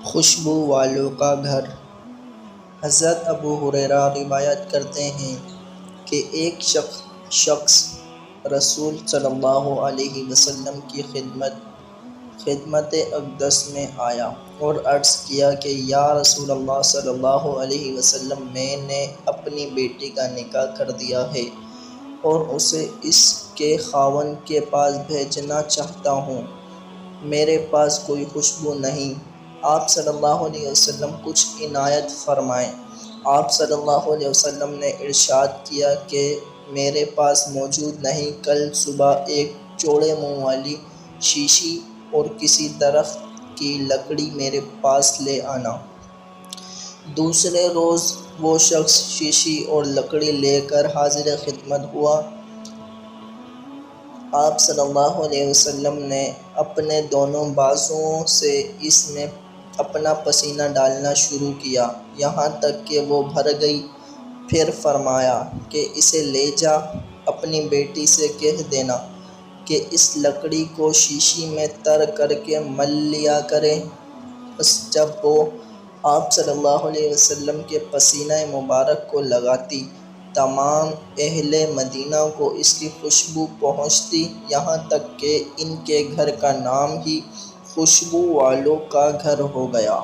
خوشبو والوں کا گھر۔ حضرت ابو ہریرہ روایت کرتے ہیں کہ ایک شخص رسول صلی اللہ علیہ وسلم کی خدمت اقدس میں آیا اور عرض کیا کہ یا رسول اللہ صلی اللہ علیہ وسلم، میں نے اپنی بیٹی کا نکاح کر دیا ہے اور اسے اس کے خاوند کے پاس بھیجنا چاہتا ہوں، میرے پاس کوئی خوشبو نہیں، آپ صلی اللہ علیہ وسلم کچھ عنایت فرمائیں۔ آپ صلی اللہ علیہ وسلم نے ارشاد کیا کہ میرے پاس موجود نہیں، کل صبح ایک چوڑے منہ والی شیشی اور کسی درخت کی لکڑی میرے پاس لے آنا۔ دوسرے روز وہ شخص شیشی اور لکڑی لے کر حاضر خدمت ہوا۔ آپ صلی اللہ علیہ وسلم نے اپنے دونوں بازوؤں سے اس میں اپنا پسینہ ڈالنا شروع کیا یہاں تک کہ وہ بھر گئی، پھر فرمایا کہ اسے لے جا، اپنی بیٹی سے کہہ دینا کہ اس لکڑی کو شیشی میں تر کر کے مل لیا کرے۔ بس جب وہ آپ صلی اللہ علیہ وسلم کے پسینہ مبارک کو لگاتی، تمام اہل مدینہ کو اس کی خوشبو پہنچتی، یہاں تک کہ ان کے گھر کا نام ہی خوشبو والوں کا گھر ہو گیا۔